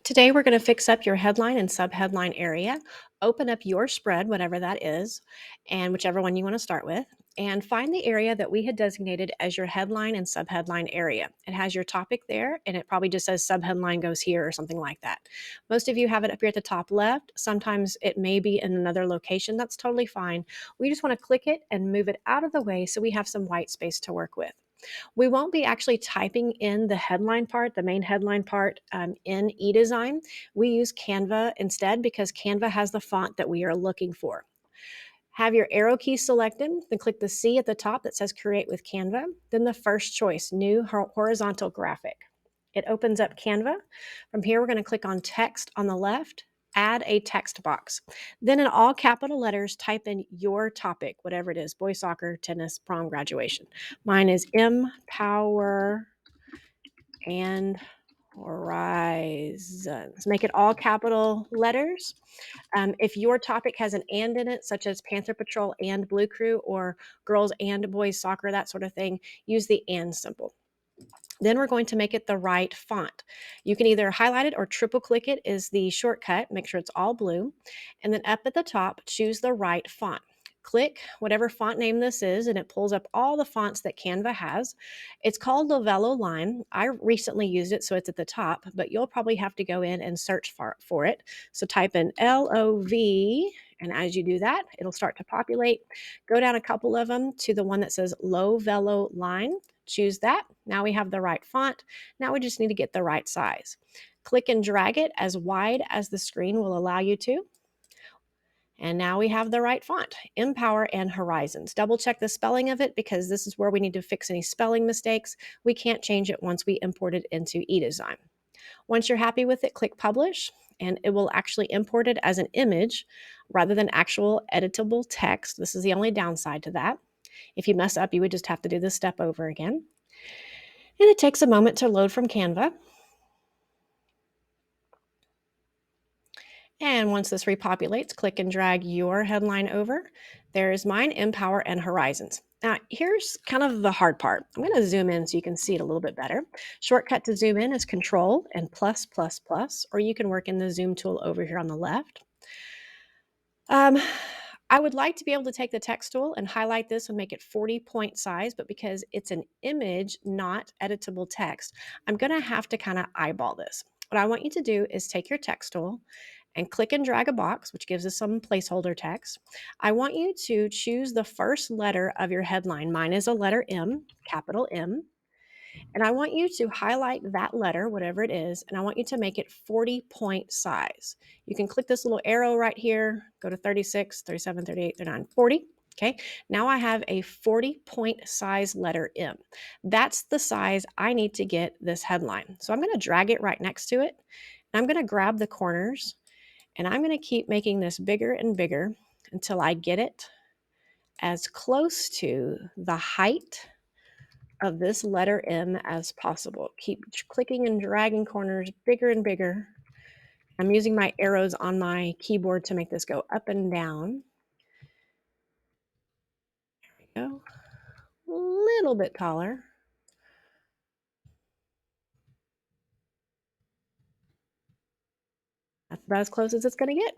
Today, we're going to fix up your headline and subheadline area, open up your spread, whatever that is, and whichever one you want to start with, and find the area that we had designated as your headline and subheadline area. It has your topic there, and it probably just says subheadline goes here or something like that. Most of you have it up here at the top left. Sometimes it may be in another location. That's totally fine. We just want to click it and move it out of the way so we have some white space to work with. We won't be actually typing in the headline part, the main headline part in eDesign. We use Canva instead because Canva has the font that we are looking for. Have your arrow key selected, then click the C at the top that says Create with Canva, then the first choice, New Horizontal Graphic. It opens up Canva. From here, we're going to click on Text on the left, add a text box. Then in all capital letters, type in your topic, whatever it is, boys soccer, tennis, prom, graduation. Mine is Empower and Horizons. Make it all capital letters. If your topic has an and in it, such as Panther Patrol and Blue Crew or girls and boys soccer, that sort of thing, use the and symbol. Then we're going to make it the right font. You can either highlight it or triple click it is the shortcut. Make sure it's all blue. And then up at the top, choose the right font. Click whatever font name this is, and it pulls up all the fonts that Canva has. It's called Lovelo Line. I recently used it, so it's at the top, but you'll probably have to go in and search for it. So type in LOV, and as you do that, it'll start to populate. Go down a couple of them to the one that says Lovelo Line. Choose that. Now we have the right font. Now we just need to get the right size. Click and drag it as wide as the screen will allow you to. And now we have the right font, Empower and Horizons. Double check the spelling of it because this is where we need to fix any spelling mistakes. We can't change it once we import it into eDesign. Once you're happy with it, click Publish, and it will actually import it as an image rather than actual editable text. This is the only downside to that. If you mess up, you would just have to do this step over again. And it takes a moment to load from Canva. And once this repopulates, click and drag your headline over. There's mine, Empower and Horizons. Now, here's kind of the hard part. I'm going to zoom in so you can see it a little bit better. Shortcut to zoom in is Control and plus, plus, plus, or you can work in the zoom tool over here on the left. I would like to be able to take the text tool and highlight this and make it 40-point size, but because it's an image, not editable text, I'm going to have to kind of eyeball this. What I want you to do is take your text tool and click and drag a box, which gives us some placeholder text. I want you to choose the first letter of your headline. Mine is a letter M, capital M. And I want you to highlight that letter, whatever it is, and I want you to make it 40-point size. You can click this little arrow right here, go to 36, 37, 38, 39, 40. Okay, now I have a 40-point size letter M. That's the size I need to get this headline. So I'm going to drag it right next to it. And I'm going to grab the corners, and I'm going to keep making this bigger and bigger until I get it as close to the height of this letter M as possible. Keep clicking and dragging corners bigger and bigger. I'm using my arrows on my keyboard to make this go up and down. There we go. A little bit taller. That's about as close as it's going to get.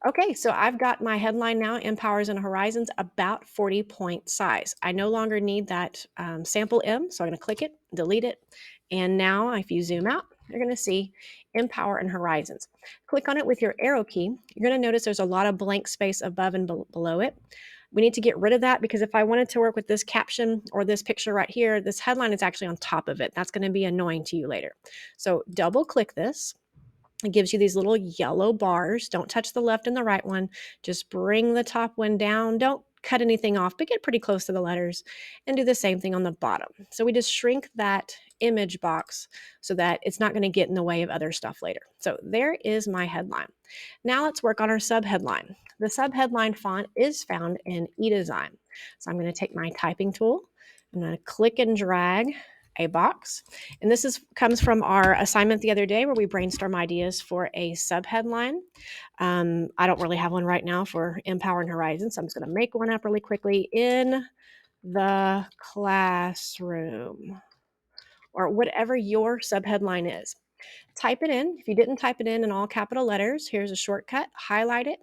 Okay, so I've got my headline now, Empowers and Horizons, about 40-point size. I no longer need that sample M, so I'm going to click it, delete it. And now if you zoom out, you're going to see Empower and Horizons. Click on it with your arrow key. You're going to notice there's a lot of blank space above and below it. We need to get rid of that because if I wanted to work with this caption or this picture right here, this headline is actually on top of it. That's going to be annoying to you later. So double click this. It gives you these little yellow bars. Don't touch the left and the right one. Just bring the top one down. Don't cut anything off, but get pretty close to the letters and do the same thing on the bottom. So we just shrink that image box so that it's not going to get in the way of other stuff later. So there is my headline. Now let's work on our subheadline. The subheadline font is found in eDesign. So I'm going to take my typing tool. I'm going to click and drag a box. And this comes from our assignment the other day where we brainstorm ideas for a subheadline. I don't really have one right now for Empower and Horizon, so I'm just going to make one up really quickly. In the classroom, or whatever your subheadline is. type it in. If you didn't type it in all capital letters, here's a shortcut. Highlight it.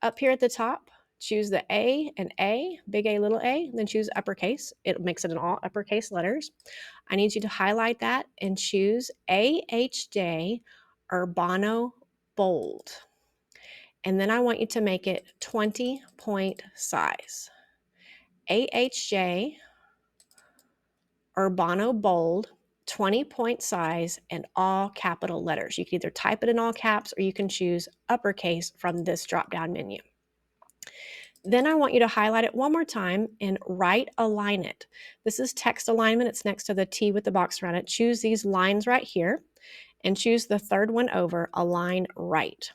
Up here at the top, choose the A and A, big A, little a, then choose uppercase. It makes it in all uppercase letters. I need you to highlight that and choose AHJ Urbano Bold. And then I want you to make it 20-point size. AHJ Urbano Bold, 20-point size, and all capital letters. You can either type it in all caps or you can choose uppercase from this drop-down menu. Then I want you to highlight it one more time and right align it. This is text alignment. It's next to the T with the box around it. Choose these lines right here and choose the third one over, align right.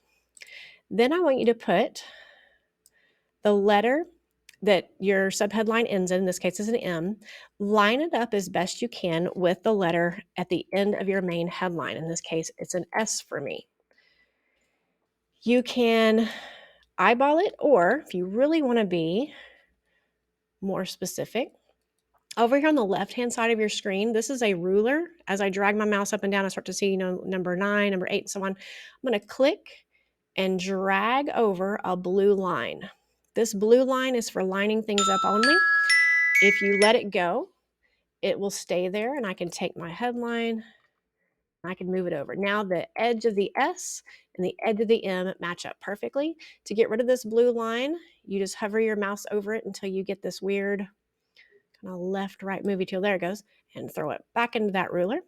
Then I want you to put the letter that your subheadline ends in this case is an M, line it up as best you can with the letter at the end of your main headline. In this case, it's an S for me. You can eyeball it, or if you really want to be more specific, over here on the left-hand side of your screen, this is a ruler. As I drag my mouse up and down, I start to see, number 9, number 8, and so on. I'm going to click and drag over a blue line. This blue line is for lining things up only. If you let it go, it will stay there, and I can take my headline, I can move it over. Now the edge of the S and the edge of the M match up perfectly. To get rid of this blue line, you just hover your mouse over it until you get this weird kind of left-right movie tool. There it goes, and throw it back into that ruler.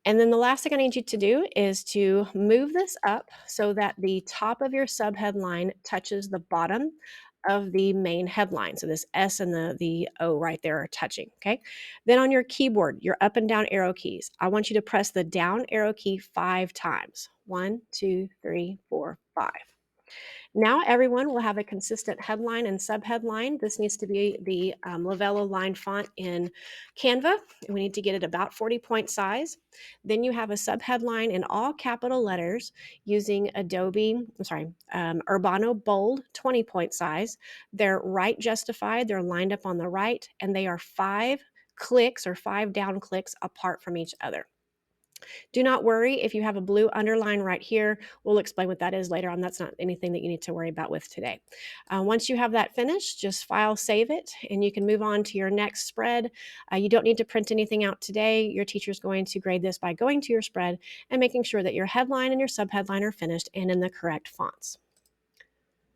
And then the last thing I need you to do is to move this up so that the top of your subheadline touches the bottom of the main headline. So this S and the O right there are touching, okay? Then on your keyboard, your up and down arrow keys, I want you to press the down arrow key 5 times. 1, 2, 3, 4, 5. Now everyone will have a consistent headline and subheadline. This needs to be the Lavello line font in Canva. We need to get it about 40-point size. Then you have a subheadline in all capital letters using Urbano Bold, 20-point size. They're right justified. They're lined up on the right, and they are 5 clicks or 5 down clicks apart from each other. Do not worry if you have a blue underline right here. We'll explain what that is later on. That's not anything that you need to worry about with today. Once you have that finished, just file save it, and you can move on to your next spread. You don't need to print anything out today. Your teacher is going to grade this by going to your spread and making sure that your headline and your subheadline are finished and in the correct fonts.